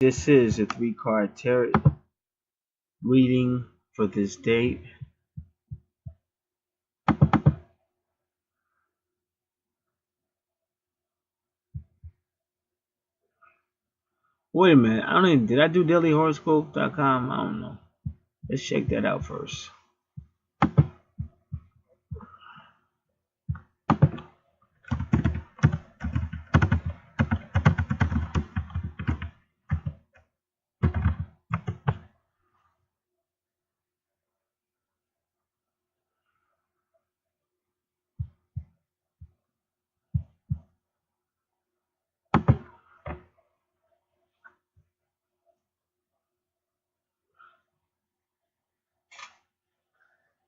This is a three-card tarot reading for this date. Wait a minute, I don't even, did I do dailyhoroscope.com? I don't know. Let's check that out first.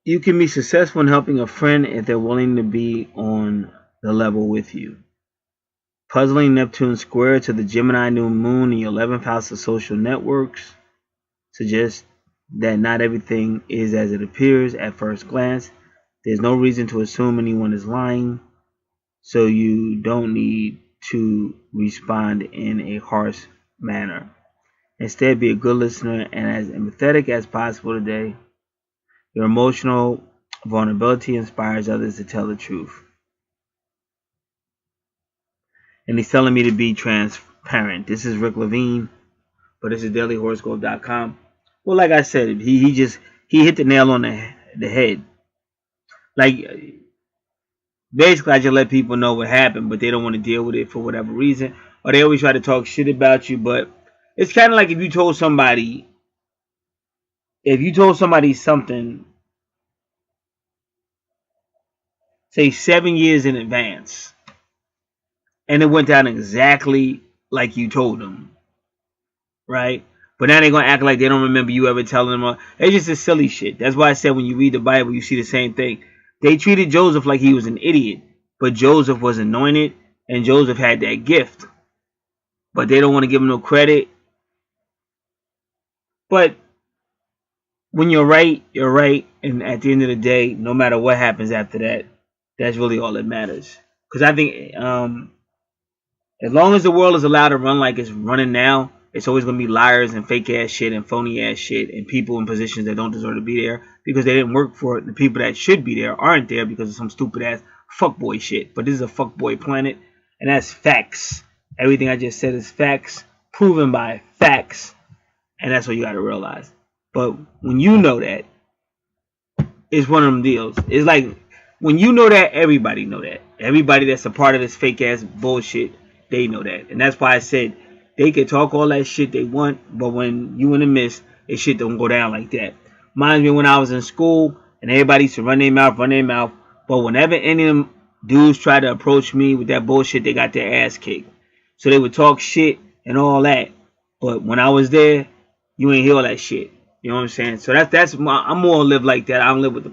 You can be successful in helping a friend if they're willing to be on the level with you. Puzzling Neptune square to the Gemini new moon in your 11th house of social networks suggests that not everything is as it appears at first glance. There's no reason to assume anyone is lying, so you don't need to respond in a harsh manner. Instead, be a good listener and as empathetic as possible today. Your emotional vulnerability inspires others to tell the truth. And he's telling me to be transparent. This is Rick Levine, but this is dailyhoroscope.com. Well, like I said, he hit the nail on the head. Like, basically, I just let people know what happened, but they don't want to deal with it for whatever reason, or they always try to talk shit about you. But it's kind of like if you told somebody something, say 7 years in advance, and it went down exactly like you told them, right? But now they're gonna act like they don't remember you ever telling them. It's just a silly shit. That's why I said when you read the Bible, you see the same thing. They treated Joseph like he was an idiot, but Joseph was anointed, and Joseph had that gift. But they don't want to give him no credit. But when you're right, you're right, and at the end of the day, no matter what happens after that, that's really all that matters. Because I think as long as the world is allowed to run like it's running now, it's always going to be liars and fake ass shit and phony ass shit and people in positions that don't deserve to be there because they didn't work for it. The people that should be there aren't there because of some stupid ass fuckboy shit. But this is a fuckboy planet, and that's facts. Everything I just said is facts, proven by facts, and that's what you got to realize. But when you know that, it's one of them deals. It's like when you know that, everybody know that. Everybody that's a part of this fake ass bullshit, they know that. And that's why I said they can talk all that shit they want, but when you in the midst, this shit don't go down like that. Reminds me when I was in school and everybody used to run their mouth. But whenever any of them dudes try to approach me with that bullshit, they got their ass kicked. So they would talk shit and all that. But when I was there, you ain't hear all that shit. You know what I'm saying? So I'm more live like that. I don't live with the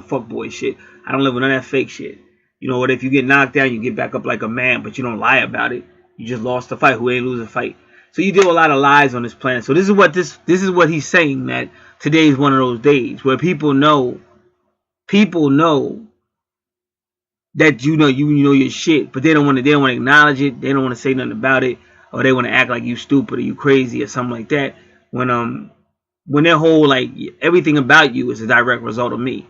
fuck boy shit. I don't live with none of that fake shit. You know what? If you get knocked down, you get back up like a man, but you don't lie about it. You just lost the fight. Who ain't lose a fight? So you do a lot of lies on this planet. So this is what he's saying, that today is one of those days where people know that you know your shit, but they don't want to acknowledge it. They don't want to say nothing about it, or they want to act like you stupid or you crazy or something like that. When their whole like everything about you is a direct result of me.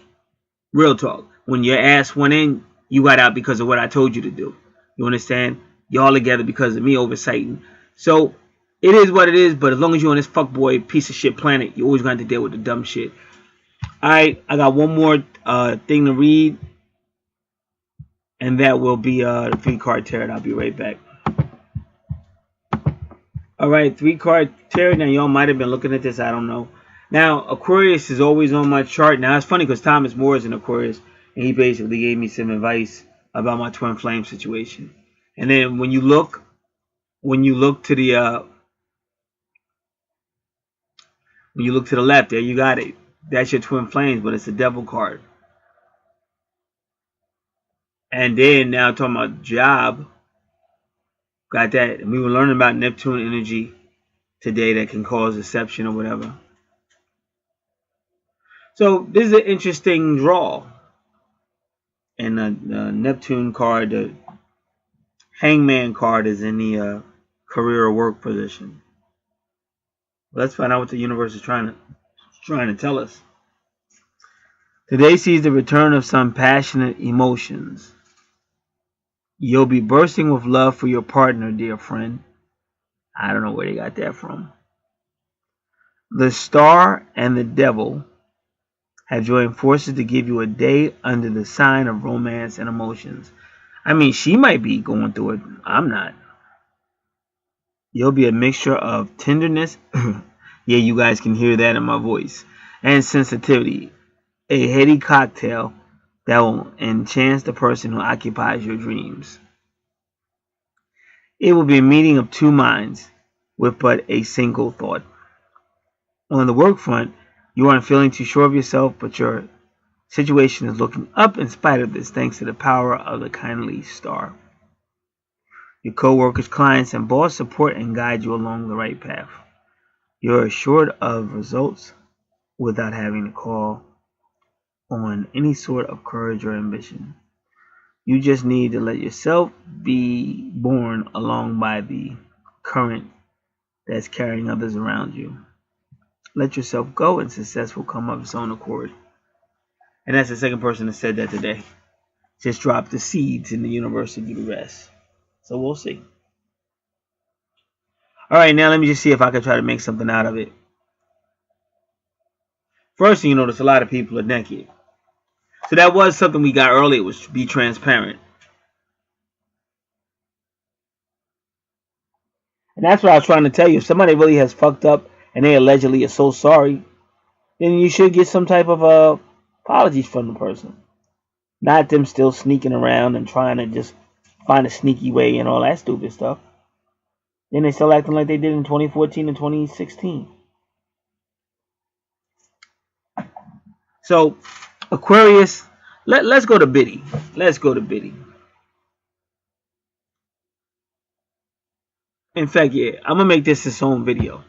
Real talk. When your ass went in, you got out because of what I told you to do. You understand? Y'all together because of me oversighting. So it is what it is, but as long as you're on this fuckboy piece of shit planet, you're always going to deal with the dumb shit. Alright, I got one more thing to read, and that will be the 3-card tarot. I'll be right back. Alright, 3-card tarot. Now, y'all might have been looking at this. I don't know. Now, Aquarius is always on my chart. Now, it's funny because Thomas More is in Aquarius, and he basically gave me some advice about my twin flame situation. And then when you look to the left, there you got it. That's your twin flames, but it's a devil card. And then now talking about job, got that. And we were learning about Neptune energy today that can cause deception or whatever. So this is an interesting draw. And the Neptune card, the Hangman card, is in the career or work position. Let's find out what the universe is trying to tell us. Today sees the return of some passionate emotions. You'll be bursting with love for your partner, dear friend. I don't know where they got that from. The star and the devil have joined forces to give you a day under the sign of romance and emotions. I mean, she might be going through it. I'm not. You'll be a mixture of tenderness. Yeah, you guys can hear that in my voice. And sensitivity. A heady cocktail that will enchant the person who occupies your dreams. It will be a meeting of two minds with but a single thought. On the work front, you aren't feeling too sure of yourself, but your situation is looking up in spite of this, thanks to the power of the kindly star. Your co-workers, clients, and boss support and guide you along the right path. You're assured of results without having to call on any sort of courage or ambition. You just need to let yourself be borne along by the current that's carrying others around you. Let yourself go and success will come of its own accord. And that's the second person that said that today. Just drop the seeds in the universe to do the rest. So we'll see. Alright, now let me just see if I can try to make something out of it. First thing you notice, a lot of people are naked. So that was something we got earlier, was to be transparent. And that's what I was trying to tell you. If somebody really has fucked up and they allegedly are so sorry, then you should get some type of apologies from the person. Not them still sneaking around and trying to just find a sneaky way and all that stupid stuff. Then they still acting like they did in 2014 and 2016. So, Aquarius, let's go to Biddy. Let's go to Biddy. In fact, yeah, I'm going to make this its own video.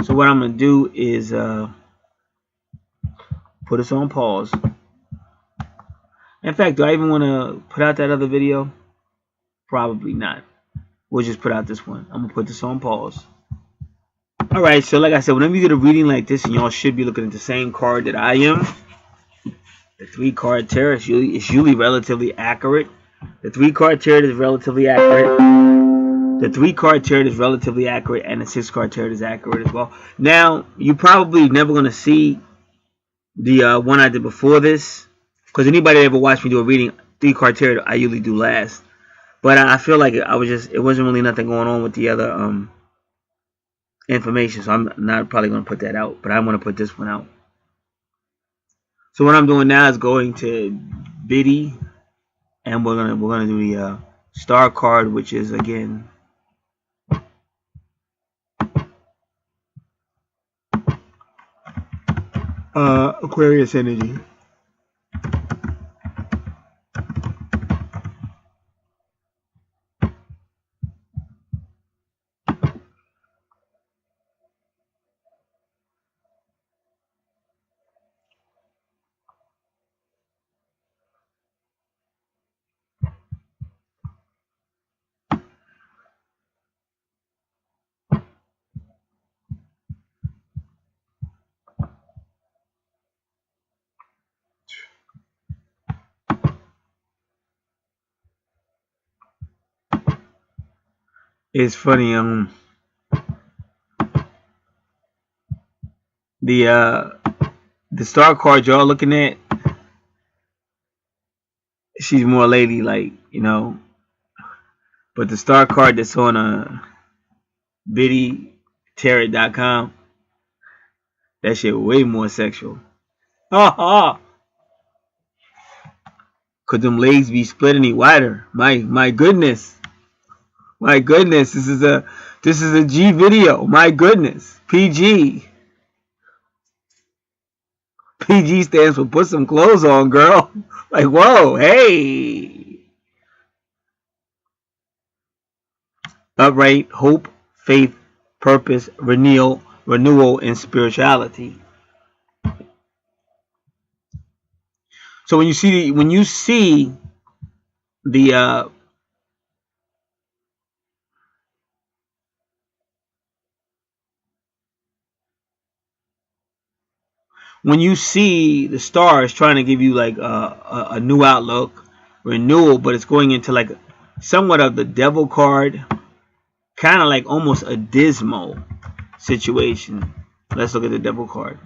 So what I'm going to do is put this on pause. In fact, do I even want to put out that other video? Probably not. We'll just put out this one. I'm going to put this on pause. Alright, so like I said, whenever you get a reading like this, and y'all should be looking at the same card that I am, the 3-card tarot is usually relatively accurate. The 3-card tarot is relatively accurate. The 3-card tarot is relatively accurate, and the 6-card tarot is accurate as well. Now, you're probably never going to see the one I did before this, because anybody that ever watched me do a reading, 3-card tarot, I usually do last. But I feel like it wasn't really nothing going on with the other information, so I'm not probably going to put that out, but I'm going to put this one out. So what I'm doing now is going to Biddy, and we're gonna do the star card, which is again Aquarius energy. It's funny, the star card y'all looking at, she's more lady like, you know, but the star card that's on BiddyTarot.com, that shit way more sexual. Cause them legs be split any wider. My goodness. My goodness, this is a G video. My goodness. PG. PG stands for put some clothes on, girl. Like, whoa, hey. Upright, hope, faith, purpose, renewal, and spirituality. So when you see the when you see the stars trying to give you like a new outlook, renewal, but it's going into like somewhat of the devil card, kind of like almost a dismal situation. Let's look at the devil card.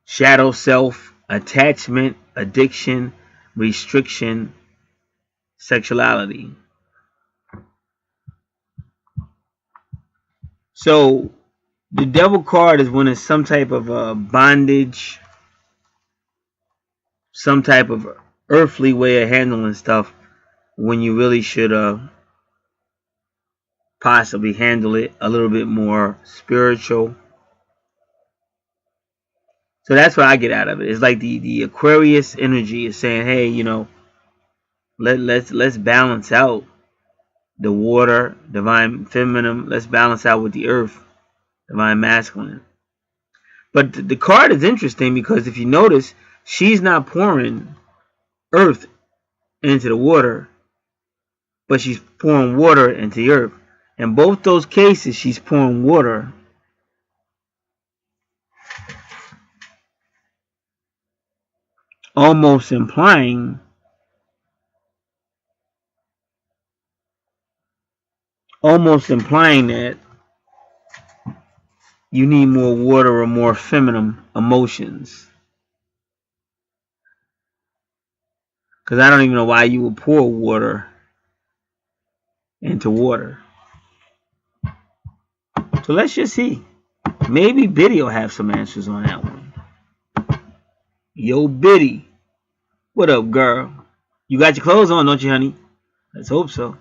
Shadow self, attachment, addiction, restriction, sexuality. So the devil card is when it's some type of bondage, some type of earthly way of handling stuff, when you really should possibly handle it a little bit more spiritual. So that's what I get out of it. It's like the Aquarius energy is saying, hey, you know, let's balance out the water, divine feminine. Let's balance out with the earth, divine masculine. But the card is interesting because if you notice, she's not pouring earth into the water, but she's pouring water into the earth. In both those cases, she's pouring water. Almost implying that you need more water or more feminine emotions. Because I don't even know why you would pour water into water. So let's just see. Maybe Biddy will have some answers on that one. Yo, Biddy. What up, girl? You got your clothes on, don't you, honey? Let's hope so.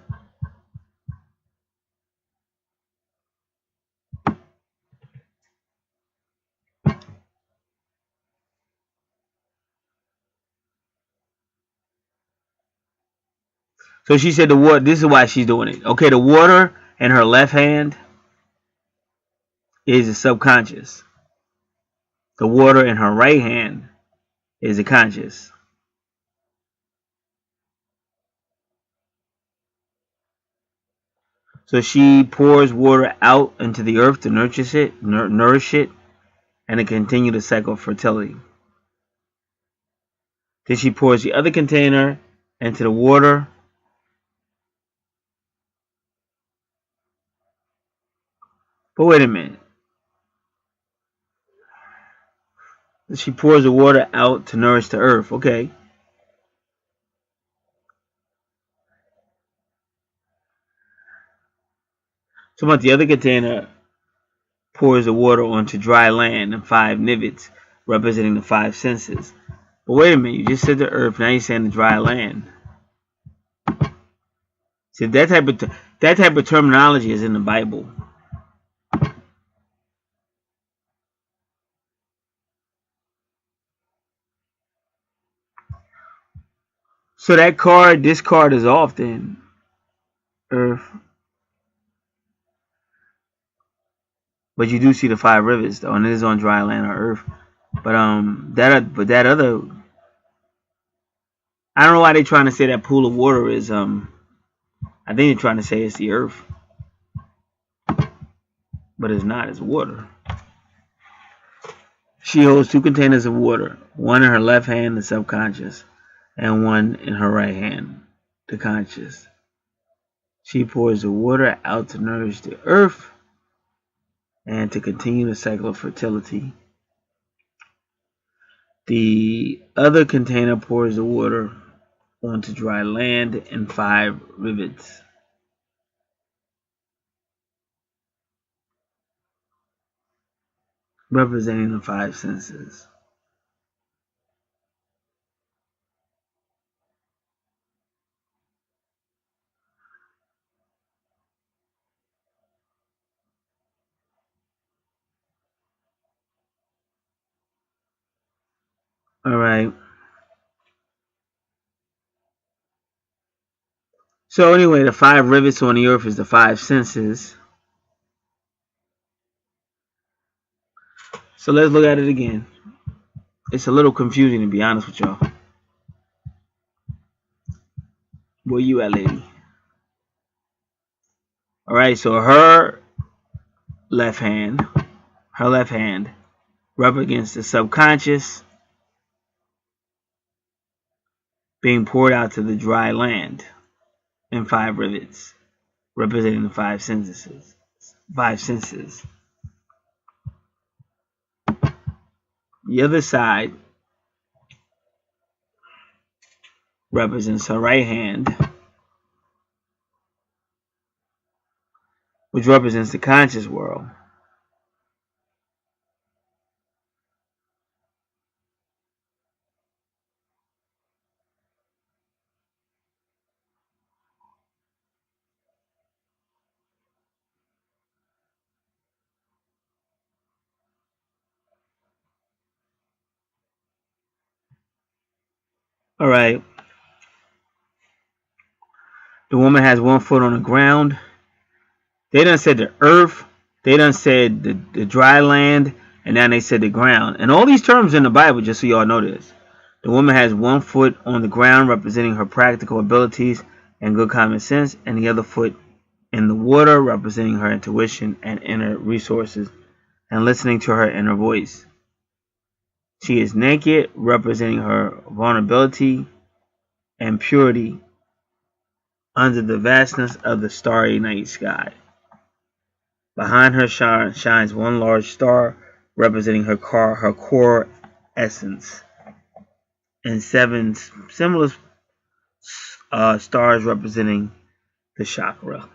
So she said the water. This is why she's doing it. Okay, the water in her left hand is the subconscious. The water in her right hand is the conscious. So she pours water out into the earth to nourish it, and to continue the cycle of fertility. Then she pours the other container into the water. But wait a minute. She pours the water out to nourish the earth. Okay. So about the other container pours the water onto dry land and 5 nivots, representing the 5 senses. But wait a minute, you just said the earth, now you're saying the dry land. See, that type of terminology is in the Bible. So this card is off then. Earth. But you do see the 5 rivers though, and it is on dry land or earth. But that other, I don't know why they're trying to say that pool of water is I think they're trying to say it's the earth. But it's not, it's water. She holds 2 containers of water, one in her left hand, the subconscious, and one in her right hand, the conscious. She pours the water out to nourish the earth and to continue the cycle of fertility. The other container pours the water onto dry land and 5 rivets. Representing the 5 senses. Alright. So anyway, the 5 rivets on the earth is the 5 senses. So let's look at it again. It's a little confusing, to be honest with y'all. Where you at, lady? Alright, so her left hand rub against the subconscious being poured out to the dry land in 5 rivets, representing the 5 senses. 5 senses. The other side represents her right hand, which represents the conscious world. Alright. The woman has 1 foot on the ground. They done said the earth. They done said the dry land. And now they said the ground. And all these terms in the Bible, just so y'all know this. The woman has 1 foot on the ground, representing her practical abilities and good common sense. And the other foot in the water, representing her intuition and inner resources and listening to her inner voice. She is naked, representing her vulnerability and purity under the vastness of the starry night sky. Behind her shines 1 large star, representing her core essence, and 7 similar stars representing the chakra.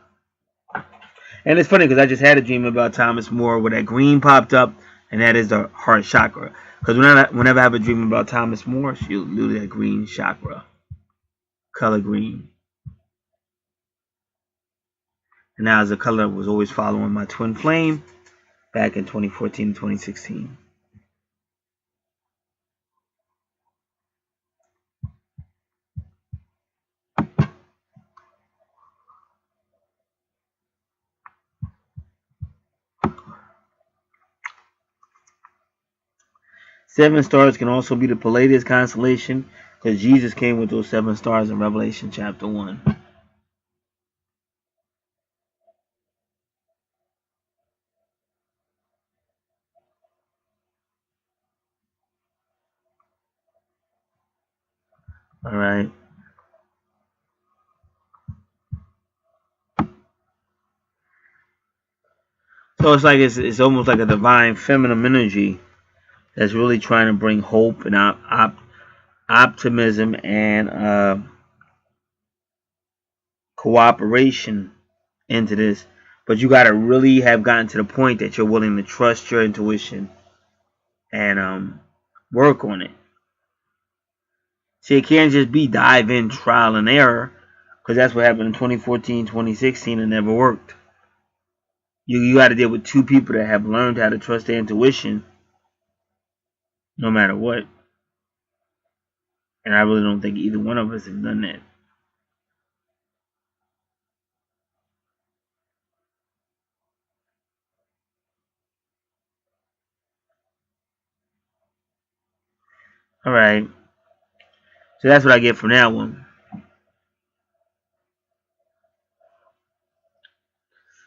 And it's funny because I just had a dream about Thomas More where that green popped up, and that is the heart chakra. Because whenever I have a dream about Thomas More, she'll do that green chakra, color green. And now, as a color was always following my twin flame back in 2014 and 2016. Seven stars can also be the Palladius constellation, because Jesus came with those 7 stars in Revelation chapter 1. Alright. So it's like it's almost like a divine feminine energy that's really trying to bring hope and optimism and cooperation into this. But you got to really have gotten to the point that you're willing to trust your intuition and work on it. See, it can't just be dive in, trial and error, because that's what happened in 2014, 2016, and never worked. You got to deal with 2 people that have learned how to trust their intuition no matter what. And I really don't think either one of us have done that. Alright. So that's what I get from that one.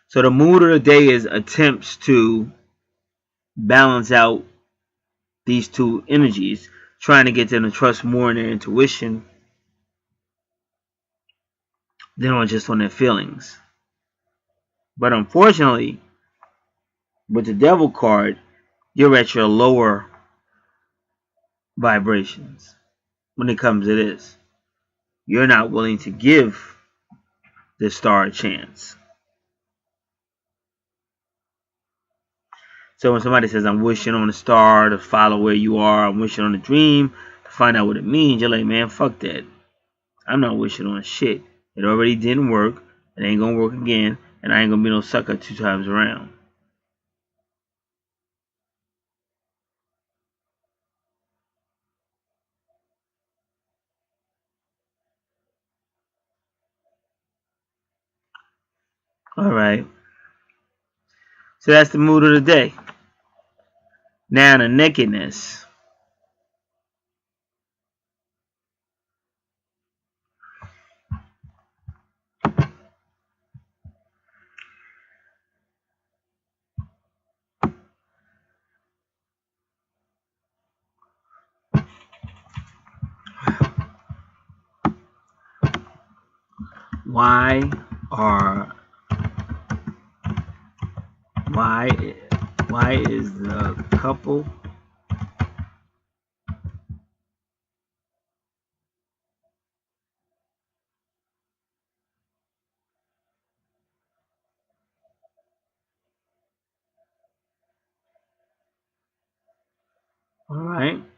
So the mood of the day is attempts to balance out these 2 energies, trying to get them to trust more in their intuition than on just on their feelings. But unfortunately, with the devil card, you're at your lower vibrations when it comes to this. You're not willing to give the star a chance. So when somebody says, I'm wishing on a star to follow where you are, I'm wishing on a dream to find out what it means, you're like, man, fuck that. I'm not wishing on shit. It already didn't work. It ain't gonna work again. And I ain't gonna be no sucker 2 times around. Alright. So that's the mood of the day. Now the nakedness. why are why is the couple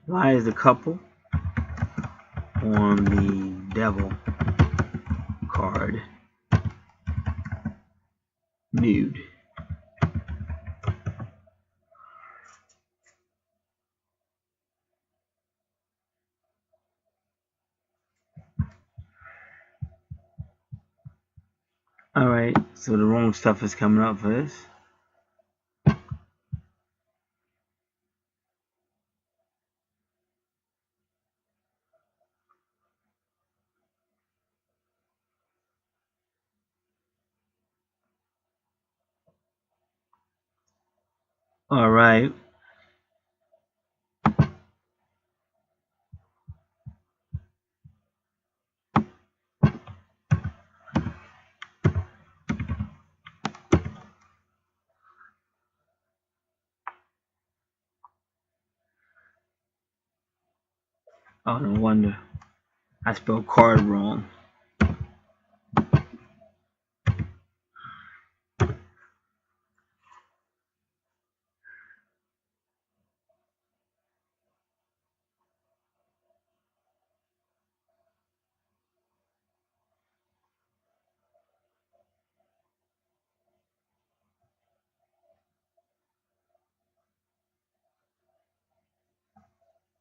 why is the couple on the devil card nude? Alright, so the wrong stuff is coming up for this. Alright. Oh, no wonder. I spelled card wrong.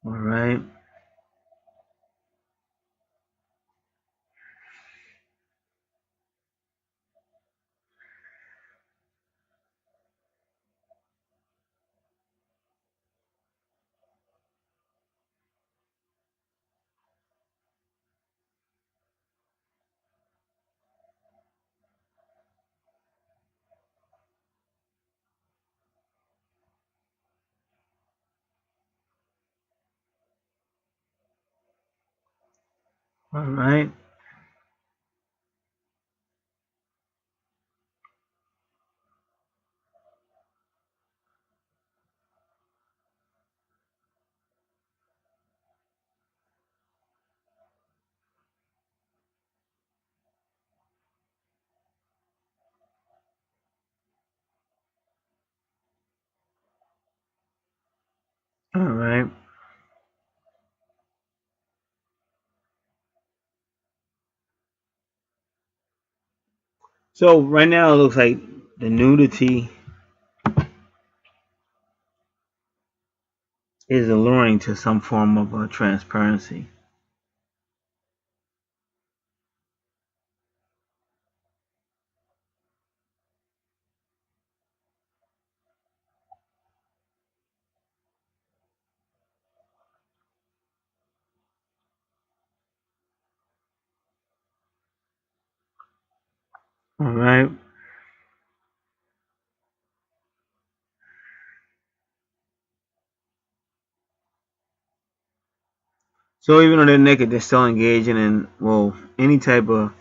Alright. Alright. Alright. So right now it looks like the nudity is alluring to some form of transparency. Alright. So even though they're naked, they're still engaging in, well, any type of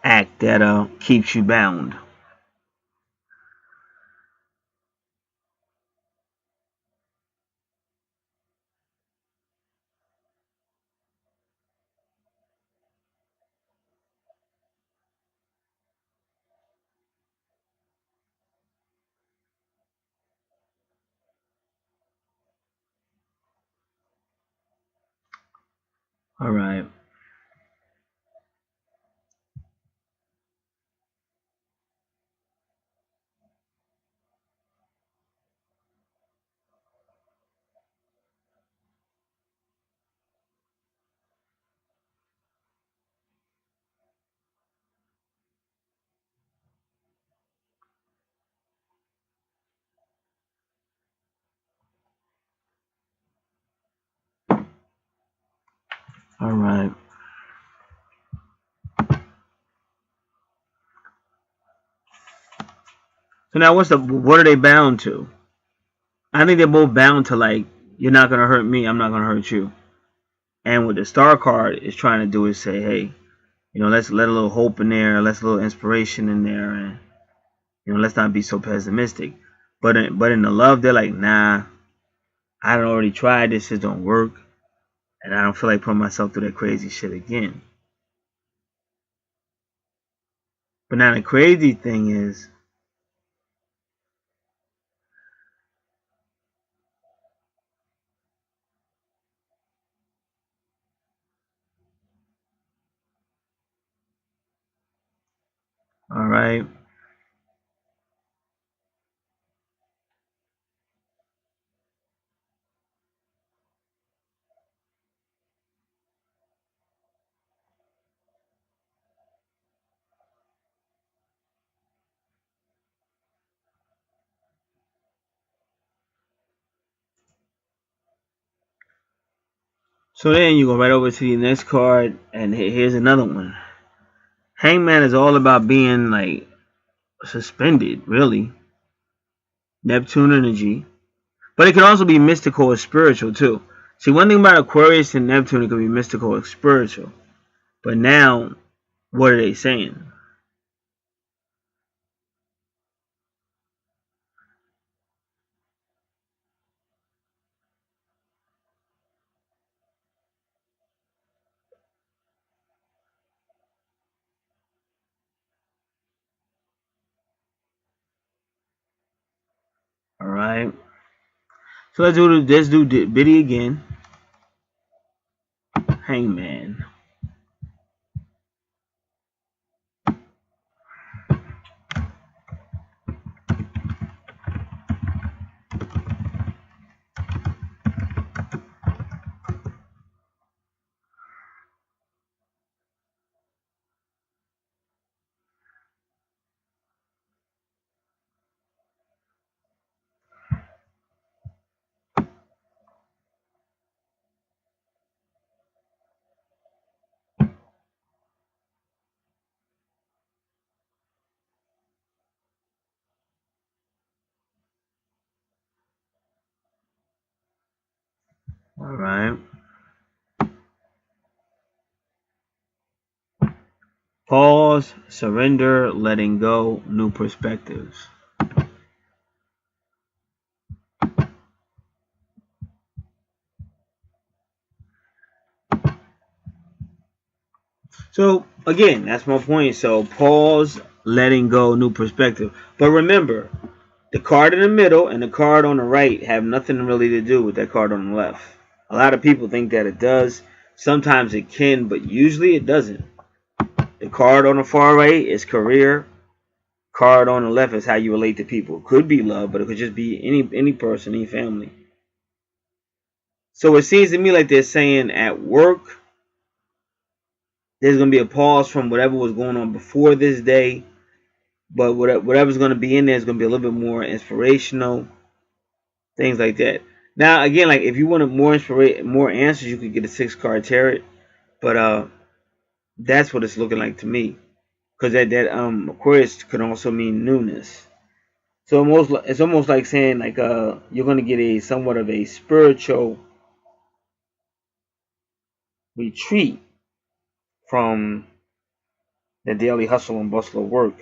act that keeps you bound. Alright. Alright. So now what are they bound to? I think they're both bound to, like, you're not gonna hurt me, I'm not gonna hurt you. And what the star card is trying to do is say, hey, let's let a little hope in there, let's a little inspiration in there, and let's not be so pessimistic. But in the love, they're like, nah, I done already tried this, it don't work, and I don't feel like putting myself through that crazy shit again. But now the crazy thing is, all right, so then you go right over to the next card, and here's another one. Hangman is all about being like suspended, really. Neptune energy. But it can also be mystical or spiritual too. See, one thing about Aquarius and Neptune, it can be mystical or spiritual. But now, what are they saying? All right. So let's do Biddy again. Hangman. All right. Pause, surrender, letting go, new perspectives. So again, that's my point. So pause, letting go, new perspective. But remember, the card in the middle and the card on the right have nothing really to do with that card on the left. A lot of people think that it does. Sometimes it can, but usually it doesn't. The card on the far right is career. Card on the left is how you relate to people. It could be love, but it could just be any person, any family. So it seems to me like they're saying at work, there's going to be a pause from whatever was going on before this day, but whatever's going to be in there is going to be a little bit more inspirational, things like that. Now, again, like if you wanted more answers, you could get a 6 card tarot, but that's what it's looking like to me, because that Aquarius could also mean newness. So it's almost like saying like you're going to get a somewhat of a spiritual retreat from the daily hustle and bustle of work.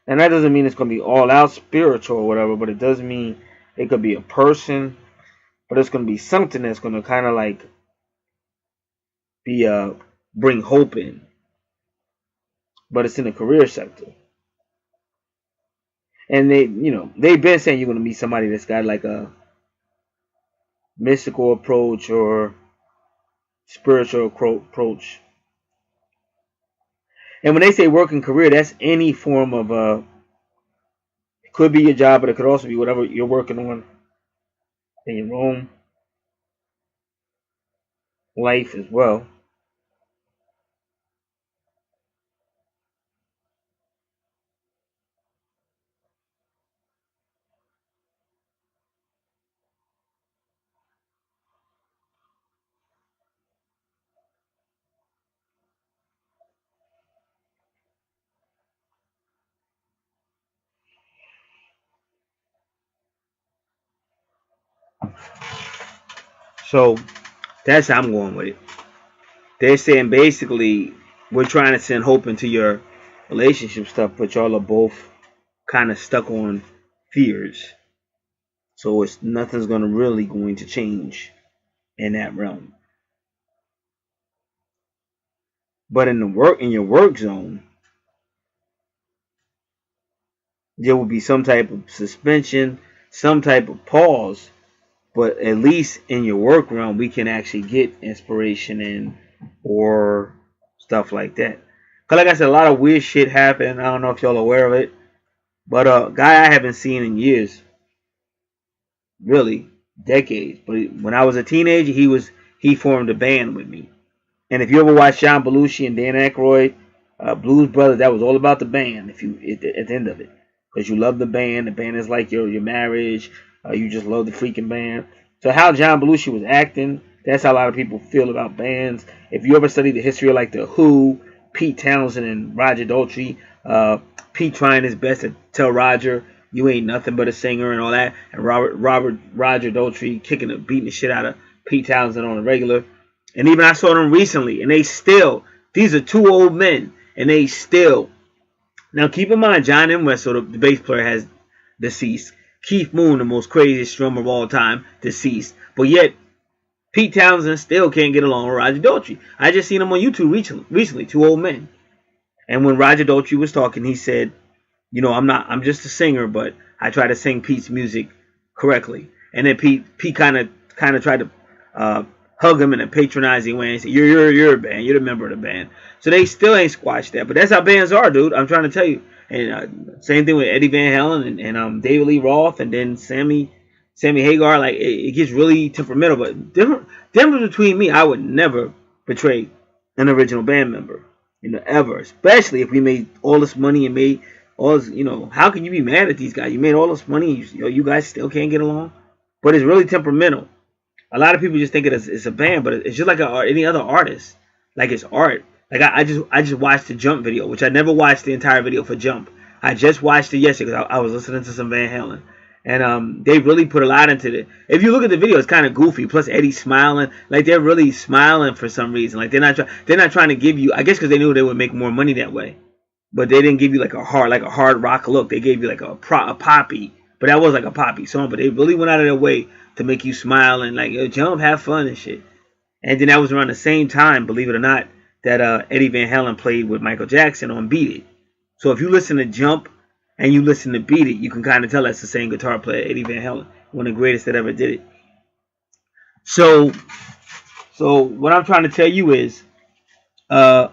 And that doesn't mean it's going to be all out spiritual or whatever, but it does mean it could be a person, but it's going to be something that's going to kind of like be bring hope in, but it's in the career sector. And they've been saying you're going to meet somebody that's got like a mystical approach or spiritual approach. And when they say working career, that's any form of it could be your job, but it could also be whatever you're working on in your own life as well. So that's how I'm going with it. they're saying basically we're trying to send hope into your relationship stuff, but y'all are both kind of stuck on fears. So it's nothing's really going to change in that realm. But in your work zone, there will be some type of suspension, some type of pause. But at least in your work realm, we can actually get inspiration in or stuff like that. Cause like I said, a lot of weird shit happened. I don't know if y'all are aware of it, but a guy I haven't seen in years, really decades. But when I was a teenager, he formed a band with me. And if you ever watch John Belushi and Dan Aykroyd, Blues Brothers, that was all about the band. If you at the end of it, because you love the band is like your marriage. You just love the freaking band. So how John Belushi was acting, that's how a lot of people feel about bands. If you ever study the history of like the Who, Pete Townsend and Roger Daltrey, Pete trying his best to tell Roger you ain't nothing but a singer and all that, and Roger Daltrey beating the shit out of Pete Townsend on a regular. And even I saw them recently, and these are two old men, and they still. Now keep in mind, John Entwistle, the bass player, has deceased. Keith Moon, the most craziest drummer of all time, deceased. But yet, Pete Townsend still can't get along with Roger Daltrey. I just seen him on YouTube recently, two old men. And when Roger Daltrey was talking, he said, I'm just a singer, but I try to sing Pete's music correctly. And then Pete kind of tried to hug him in a patronizing way and say, you're a band, you're the member of the band. So they still ain't squashed that. But that's how bands are, dude. I'm trying to tell you. And same thing with Eddie Van Halen and David Lee Roth and then Sammy Hagar. Like it gets really temperamental. But difference between me, I would never betray an original band member, ever. Especially if we made all this money and made all this, how can you be mad at these guys? You made all this money, and you guys still can't get along. But it's really temperamental. A lot of people just think it's a band, but it's just like any other artist. Like it's art. Like I just watched the Jump video, which I never watched the entire video for Jump. I just watched it yesterday because I was listening to some Van Halen, and they really put a lot into it. If you look at the video, it's kind of goofy. Plus Eddie's smiling, like they're really smiling for some reason. Like they're not trying to give you. I guess because they knew they would make more money that way, but they didn't give you like a hard rock look. They gave you like a poppy, but that was like a poppy song. But they really went out of their way to make you smile and like, yo, jump, have fun and shit. And then that was around the same time, believe it or not, that Eddie Van Halen played with Michael Jackson on Beat It. So if you listen to Jump and you listen to Beat It, you can kind of tell that's the same guitar player, Eddie Van Halen, one of the greatest that ever did it. So what I'm trying to tell you is, to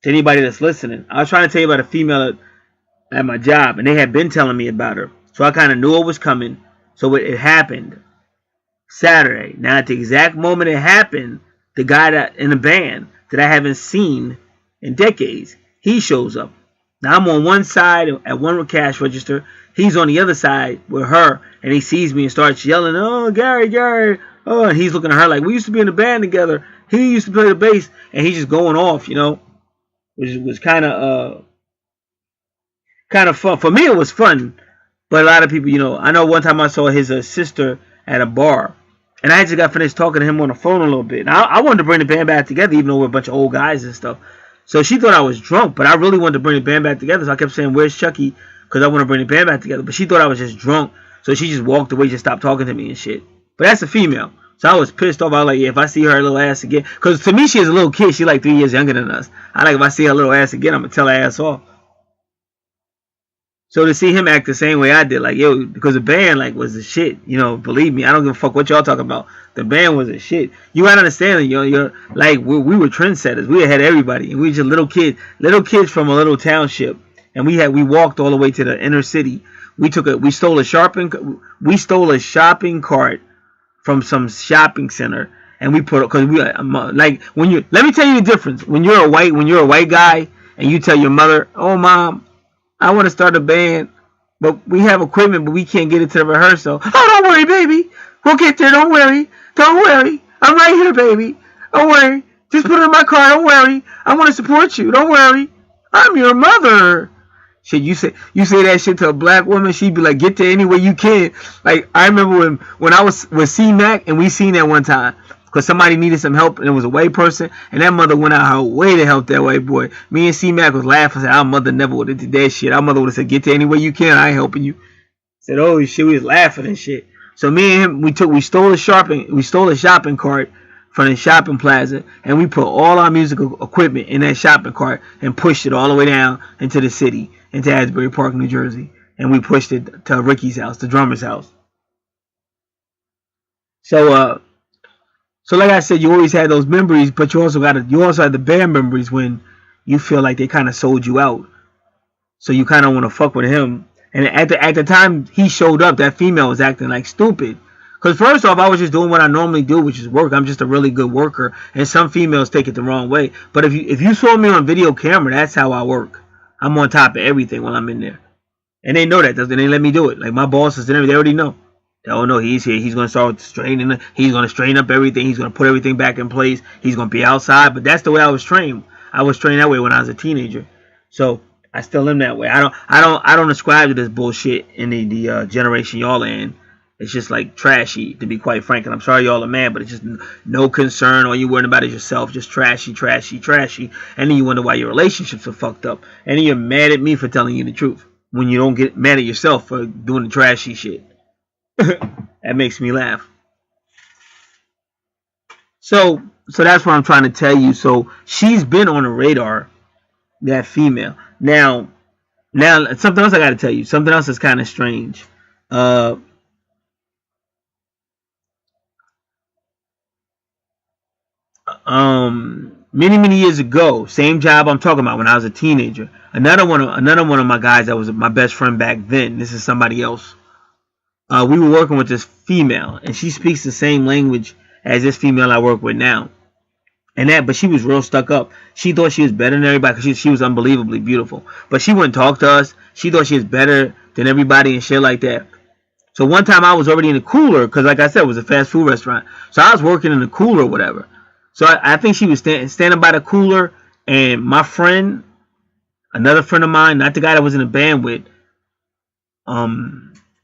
anybody that's listening, I was trying to tell you about a female at my job, and they had been telling me about her. So I kind of knew it was coming. So it happened Saturday. Now at the exact moment it happened, the guy that in the band that I haven't seen in decades, he shows up. Now I'm on one side at one cash register. He's on the other side with her, and he sees me and starts yelling, "Oh, Gary. Oh," and he's looking at her like, "We used to be in a band together. He used to play the bass," and he's just going off, which was kind of fun. For me, it was fun. But a lot of people, I know one time I saw his sister at a bar. And I just got finished talking to him on the phone a little bit. And I wanted to bring the band back together, even though we're a bunch of old guys and stuff. So she thought I was drunk, but I really wanted to bring the band back together. So I kept saying, "Where's Chucky?" Because I want to bring the band back together. But she thought I was just drunk. So she just walked away, just stopped talking to me and shit. But that's a female. So I was pissed off. I was like, yeah, if I see her little ass again. Because to me, she is a little kid. She's like 3 years younger than us. If I see her little ass again, I'm going to tell her ass off. So to see him act the same way I did, like, yo, because the band, like, was the shit. Believe me, I don't give a fuck what y'all talking about. The band was the shit. You gotta understand, you're like, we were trendsetters. We had everybody. And we were just little kids from a little township. And we walked all the way to the inner city. We stole a shopping cart from some shopping center. And we put, because like, let me tell you the difference. When you're a white guy, and you tell your mother, "Oh, Mom, I want to start a band, but we have equipment, but we can't get it to the rehearsal." "Oh, don't worry, baby. We'll get there. Don't worry. I'm right here, baby. Don't worry. Just put it in my car. Don't worry. I want to support you. Don't worry. I'm your mother." Shit, you say that shit to a black woman, she'd be like, "Get there any way you can." Like, I remember when I was with C-Mac, and we seen that one time. because somebody needed some help and it was a white person, and that mother went out her way to help that white boy. Me and C-Mac was laughing. Said, our mother never would have did that shit. Our mother would have said, get to any way you can. I ain't helping you. Said, oh shit, we was laughing and shit. So me and him, we stole a shopping cart from the shopping plaza, and we put all our musical equipment in that shopping cart and pushed it all the way down into the city, into Asbury Park, New Jersey, and we pushed it to Ricky's house, the drummer's house. So like I said, you always had those memories, but you also had the bad memories when you feel like they kind of sold you out. So you kind of want to fuck with him. And at the time he showed up, that female was acting like stupid. Because first off, I was just doing what I normally do, which is work. I'm just a really good worker, and some females take it the wrong way. But if you saw me on video camera, that's how I work. I'm on top of everything when I'm in there, and they know that. They let me do it. Like my bosses and everything, they already know. Oh no, he's here. He's gonna start straightening. He's gonna straighten up everything. He's gonna put everything back in place. He's gonna be outside. But that's the way I was trained. I was trained that way when I was a teenager. So I still am that way. I don't ascribe to this bullshit in the generation y'all are in. It's just like trashy, to be quite frank. And I'm sorry y'all are mad, but it's just no concern. All you worrying about is yourself. Just trashy, trashy, trashy. And then you wonder why your relationships are fucked up. And then you're mad at me for telling you the truth when you don't get mad at yourself for doing the trashy shit. That makes me laugh. So that's what I'm trying to tell you. So she's been on the radar, that female. Now something else I got to tell you. Something else is kind of strange. Many years ago, same job I'm talking about when I was a teenager. Another one of my guys that was my best friend back then. This is somebody else. We were working with this female, and she speaks the same language as this female I work with now. But she was real stuck up. She thought she was better than everybody because she was unbelievably beautiful. But she wouldn't talk to us. She thought she was better than everybody and shit like that. So one time I was already in the cooler because, like I said, it was a fast food restaurant. So I was working in the cooler or whatever. So I think she was standing by the cooler, and my friend, another friend of mine, not the guy that was in the band with,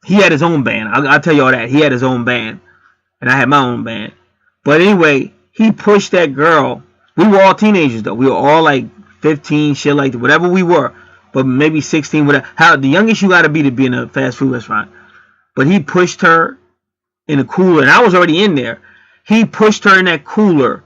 he had his own band. I'll tell you all that. He had his own band, and I had my own band. But anyway, he pushed that girl. We were all teenagers, though. We were all like 15, shit like that, whatever we were. But maybe 16, whatever. How the youngest you got to be in a fast food restaurant. But he pushed her in the cooler, and I was already in there. He pushed her in that cooler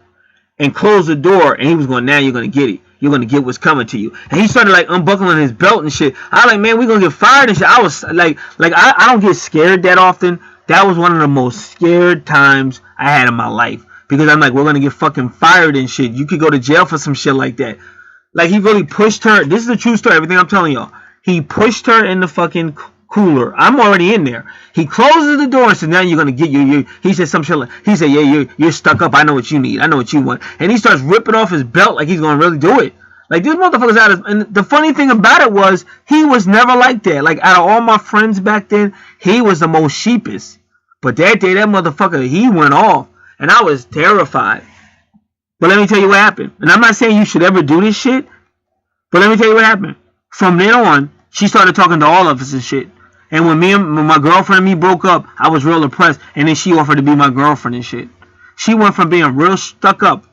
and closed the door, and he was going, now you're going to get it. You're going to get what's coming to you. And he started like unbuckling his belt and shit. I was like, man, we're going to get fired and shit. I was like I don't get scared that often. That was one of the most scared times I had in my life. Because I'm like, we're going to get fucking fired and shit. You could go to jail for some shit like that. Like, he really pushed her. This is a true story, everything I'm telling y'all. He pushed her in the fucking cooler. I'm already in there. He closes the door and says, now you're going to get you. He said some shit like, he said, yeah, you're stuck up. I know what you need. I know what you want. And he starts ripping off his belt like he's going to really do it. Like, this motherfucker's out of, and the funny thing about it was, he was never like that. Like, out of all my friends back then, he was the most sheepish. But that day, that motherfucker, he went off. And I was terrified. But let me tell you what happened. And I'm not saying you should ever do this shit. But let me tell you what happened. From then on, she started talking to all of us and shit. And when my girlfriend and me broke up, I was real depressed. And then she offered to be my girlfriend and shit. She went from being real stuck up.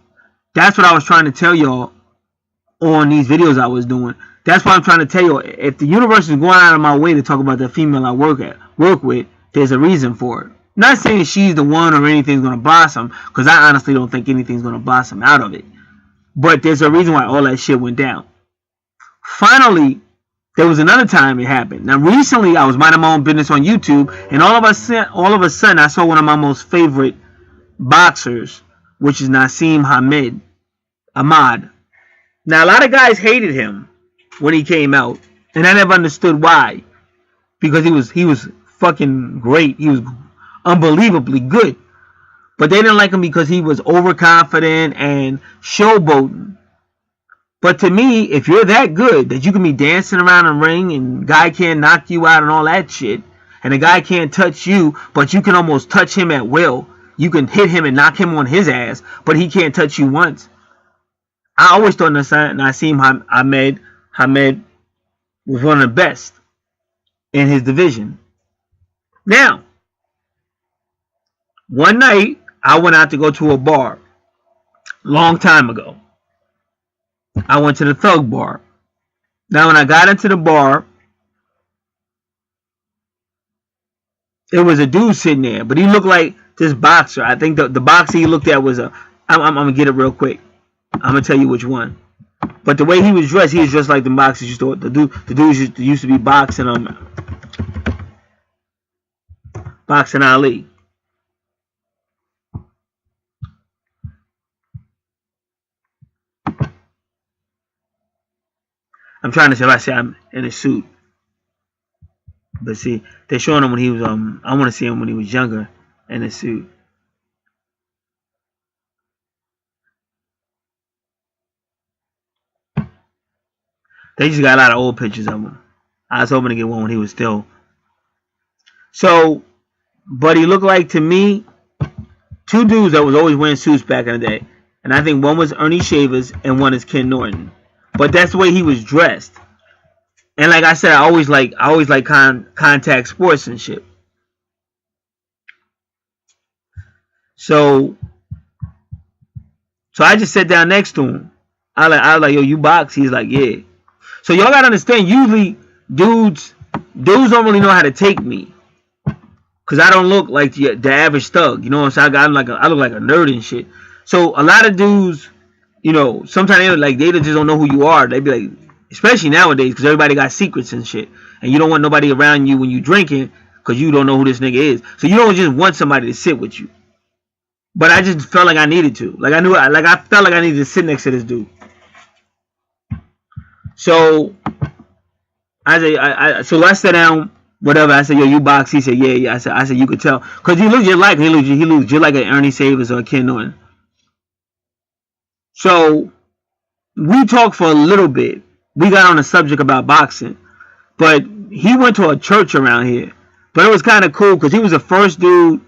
That's what I was trying to tell y'all on these videos I was doing. That's what I'm trying to tell you. If the universe is going out of my way to talk about the female I work with, there's a reason for it. Not saying she's the one or anything's going to blossom, because I honestly don't think anything's going to blossom out of it. But there's a reason why all that shit went down. Finally, there was another time it happened. Now, recently, I was minding my own business on YouTube, and all of a sudden, I saw one of my most favorite boxers, which is Naseem Ahmad. Now, a lot of guys hated him when he came out, and I never understood why. Because he was fucking great. He was unbelievably good. But they didn't like him because he was overconfident and showboating. But to me, if you're that good that you can be dancing around a ring and guy can't knock you out and all that shit, and the guy can't touch you, but you can almost touch him at will. You can hit him and knock him on his ass, but he can't touch you once. I always thought Naseem Ahmed was one of the best in his division. Now, one night, I went out to go to a bar long time ago. I went to the Thug Bar. Now, when I got into the bar, it was a dude sitting there, but he looked like this boxer. I think the boxer he looked at was a. I'm gonna get it real quick. I'm gonna tell you which one. But the way he was dressed like the boxers used to. The dudes used to be boxing boxing Ali. I'm trying to say if I say I'm in a suit. But see, they're showing him when he was I want to see him when he was younger in a suit. They just got a lot of old pictures of him. I was hoping to get one when he was still. So, but he looked like to me two dudes that was always wearing suits back in the day, and I think one was Ernie Shavers and one is Ken Norton. But that's the way he was dressed. And like I said, I always like contact sports and shit. So I just sat down next to him. I was like, yo, you box? He's like, yeah. So y'all gotta understand, usually dudes don't really know how to take me. Cause I don't look like the average thug. You know what I'm saying? I look like a nerd and shit. So a lot of dudes, you know, sometimes they just don't know who you are. They be like, especially nowadays, because everybody got secrets and shit, and you don't want nobody around you when you drinking, because you don't know who this nigga is. So you don't just want somebody to sit with you. But I just felt like I needed to. I felt like I needed to sit next to this dude. So I sat down, whatever. I said, yo, you box? He said, yeah. I said, you could tell, because he looked just like he looked just like an Ernie Savers or a Ken Norton. So we talked for a little bit. We got on the subject about boxing, but he went to a church around here. But it was kind of cool because he was the first dude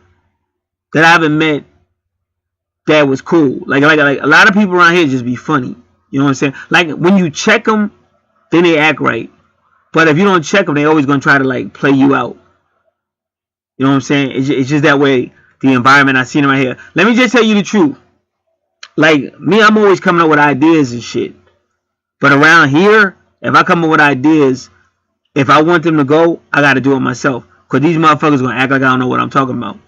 that I ever met that was cool. Like a lot of people around here just be funny. You know what I'm saying? Like when you check them, then they act right. But if you don't check them, they always gonna try to like play you out. You know what I'm saying? It's just that way. The environment I seen right here. Let me just tell you the truth. Like me, I'm always coming up with ideas and shit. But around here, if I come up with ideas, if I want them to go, I got to do it myself. Because these motherfuckers going to act like I don't know what I'm talking about.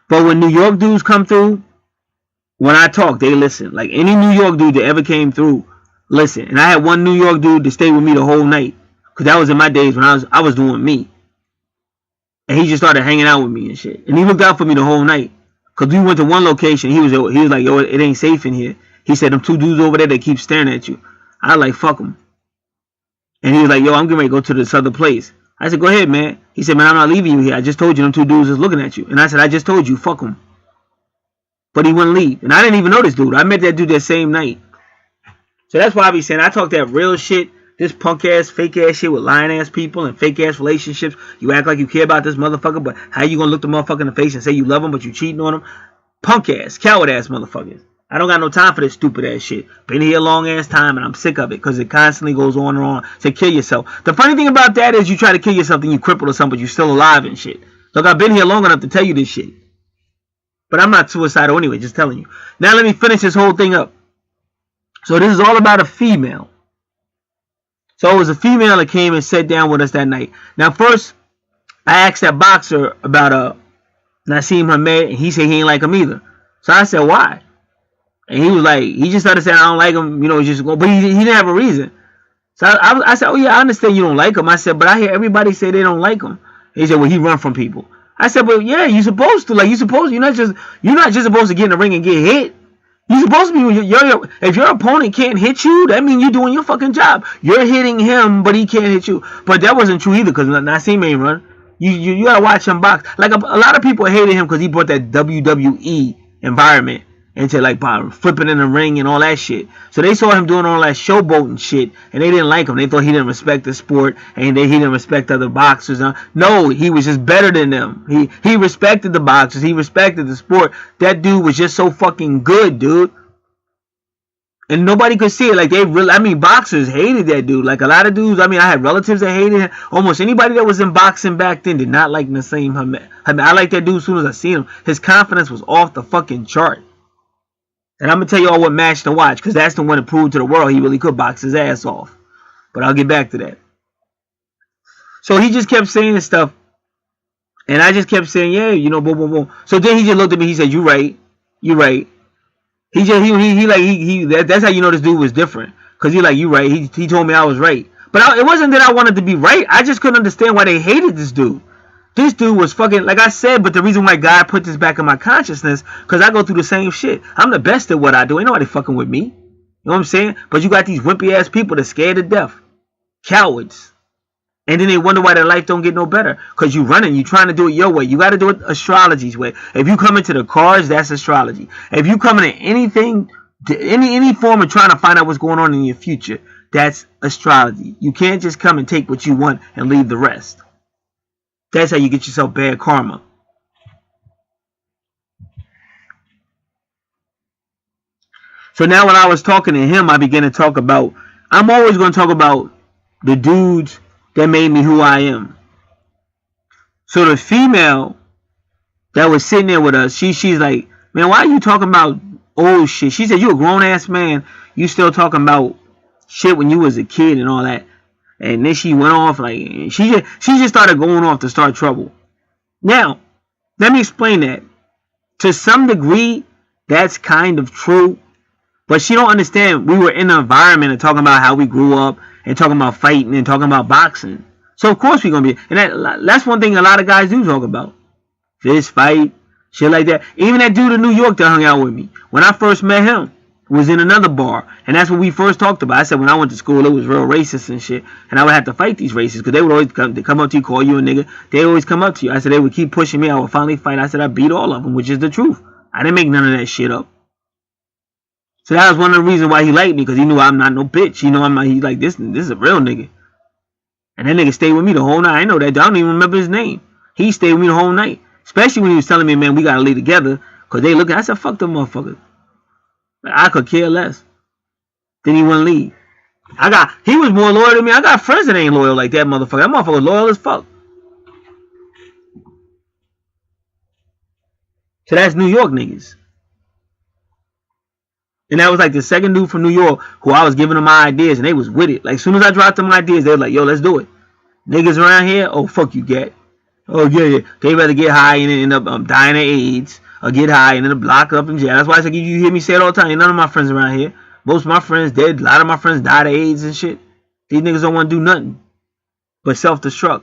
But when New York dudes come through, when I talk, they listen. Like any New York dude that ever came through, listen. And I had one New York dude that stayed with me the whole night. Because that was in my days when I was doing me. And he just started hanging out with me and shit. And he looked out for me the whole night. Because we went to one location. He was like, yo, it ain't safe in here. He said, them two dudes over there, they keep staring at you. I like, fuck him. And he was like, yo, I'm getting ready to go to this other place. I said, go ahead, man. He said, man, I'm not leaving you here. I just told you them two dudes is looking at you. And I said, I just told you, fuck him. But he wouldn't leave. And I didn't even know this dude. I met that dude that same night. So that's why I be saying, I talk that real shit, this punk ass, fake ass shit with lying ass people and fake ass relationships. You act like you care about this motherfucker, but how you gonna look the motherfucker in the face and say you love him, but you cheating on him? Punk ass, coward ass motherfuckers. I don't got no time for this stupid ass shit. Been here a long ass time and I'm sick of it because it constantly goes on and on to kill yourself. The funny thing about that is you try to kill yourself and you cripple or something, but you're still alive and shit. Look, I've been here long enough to tell you this shit. But I'm not suicidal anyway, just telling you. Now let me finish this whole thing up. So this is all about a female. So it was a female that came and sat down with us that night. Now first, I asked that boxer about Nassim Hamed, and he said he ain't like him either. So I said, why? And he was like, he just started saying, I don't like him, you know, but he didn't have a reason. So I said, oh yeah, I understand you don't like him. I said, but I hear everybody say they don't like him. And he said, well, he run from people. I said, but yeah, you're supposed to. Like, you're not just supposed to get in the ring and get hit. You're supposed to be, if your opponent can't hit you, that means you're doing your fucking job. You're hitting him, but he can't hit you. But that wasn't true either, because Nassim ain't run. You gotta watch him box. Like a lot of people hated him because he brought that WWE environment into like flipping in the ring and all that shit. So they saw him doing all that showboating shit, and they didn't like him. They thought he didn't respect the sport, and he didn't respect other boxers. No, he was just better than them. He respected the boxers. He respected the sport. That dude was just so fucking good, dude. And nobody could see it. Like, they really, I mean, boxers hated that dude. Like, a lot of dudes, I mean, I had relatives that hated him. Almost anybody that was in boxing back then did not like Nassim Hamed. I like that dude as soon as I seen him. His confidence was off the fucking chart. And I'm going to tell you all what match to watch, because that's the one that proved to the world he really could box his ass off. But I'll get back to that. So he just kept saying this stuff. And I just kept saying, yeah, you know, boom, boom, boom. So then he just looked at me. He said, you right. You right. That's how you know this dude was different. Because he like, you right. He told me I was right. But it wasn't that I wanted to be right. I just couldn't understand why they hated this dude. This dude was fucking, like I said, but the reason why God put this back in my consciousness, because I go through the same shit. I'm the best at what I do. Ain't nobody fucking with me. You know what I'm saying? But you got these wimpy ass people that scared to death. Cowards. And then they wonder why their life don't get no better. Because you running, you trying to do it your way. You got to do it astrology's way. If you come into the cards, that's astrology. If you come into anything, any form of trying to find out what's going on in your future, that's astrology. You can't just come and take what you want and leave the rest. That's how you get yourself bad karma. So now when I was talking to him, I began to talk about, I'm always going to talk about the dudes that made me who I am. So the female that was sitting there with us, she's like, man, why are you talking about old shit? She said, you a grown ass man, you still talking about shit when you was a kid and all that. And then she went off, like, she just started going off to start trouble. Now, let me explain that. To some degree, that's kind of true. But she don't understand we were in the environment and talking about how we grew up and talking about fighting and talking about boxing. So of course we're gonna be, and that's one thing a lot of guys do talk about. Fist fight, shit like that. Even that dude in New York that hung out with me, when I first met him, was in another bar, and that's what we first talked about. I said when I went to school, it was real racist and shit, and I would have to fight these racists because they would always come up to you, call you a nigga. They always come up to you. I said they would keep pushing me. I would finally fight. I said I beat all of them, which is the truth. I didn't make none of that shit up. So that was one of the reasons why he liked me, because he knew I'm not no bitch. You know, he's like, this is a real nigga. And that nigga stayed with me the whole night. I know that. I don't even remember his name. He stayed with me the whole night. Especially when he was telling me, man, we gotta leave together. Because they looking. I said, fuck them motherfuckers. I could care less. Then he wouldn't leave. He was more loyal than me. I got friends that ain't loyal like that motherfucker. That motherfucker loyal as fuck. So that's New York niggas. And that was like the second dude from New York who I was giving them my ideas, and they was with it. Like, as soon as I dropped them ideas, they were like, yo, let's do it. Niggas around here, oh, fuck you, Gat. Oh, yeah. They rather get high and end up dying of AIDS, or get high and end up locked up in jail. That's why I said, you hear me say it all the time. Ain't none of my friends around here. Most of my friends dead. A lot of my friends died of AIDS and shit. These niggas don't want to do nothing but self-destruct.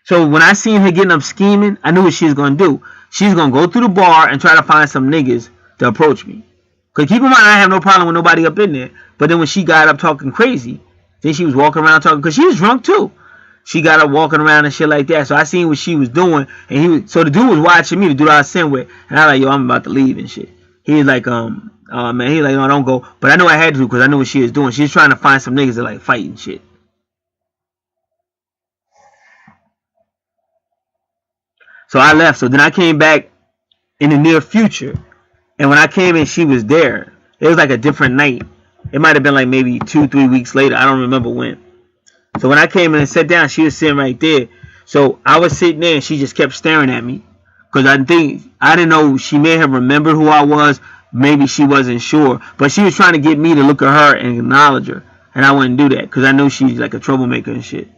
So when I seen her getting up scheming, I knew what she was going to do. She's going to go through the bar and try to find some niggas to approach me. Because keep in mind, I have no problem with nobody up in there. But then when she got up talking crazy, then she was walking around talking, because she was drunk too. She got up walking around and shit like that. So I seen what she was doing. And so the dude was watching me, the dude I was sitting with. And I was like, yo, I'm about to leave and shit. He was like, man, he was like, no, don't go. But I knew I had to, because I knew what she was doing. She was trying to find some niggas that like fight and shit. So I left. So then I came back in the near future. And when I came in, she was there. It was like a different night. It might have been like maybe 2-3 weeks later. I don't remember when. So when I came in and sat down, she was sitting right there. So I was sitting there and she just kept staring at me. Because I didn't know, she may have remembered who I was. Maybe she wasn't sure. But she was trying to get me to look at her and acknowledge her. And I wouldn't do that because I knew she's like a troublemaker and shit.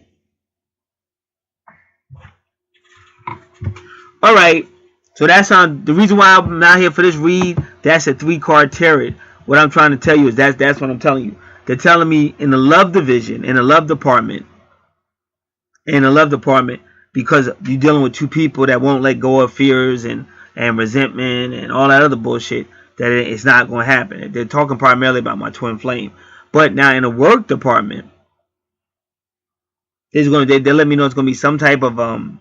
Alright, so that's the reason why I'm not here for this read. That's a 3-card tarot. What I'm trying to tell you is that's what I'm telling you. They're telling me in the love division, in the love department, because you're dealing with two people that won't let go of fears and resentment and all that other bullshit, that it's not going to happen. They're talking primarily about my twin flame. But now in the work department, they let me know it's going to be some type of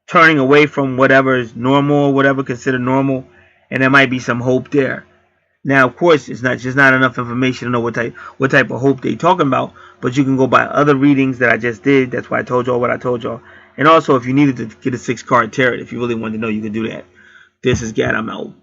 turning away from whatever is normal, whatever considered normal, and there might be some hope there. Now, of course, it's not enough information to know what type of hope they talking about, but you can go by other readings that I just did. That's why I told y'all what I told y'all. And also, if you needed to get a 6-card tarot, if you really wanted to know, you could do that. This is Gad. I'm out.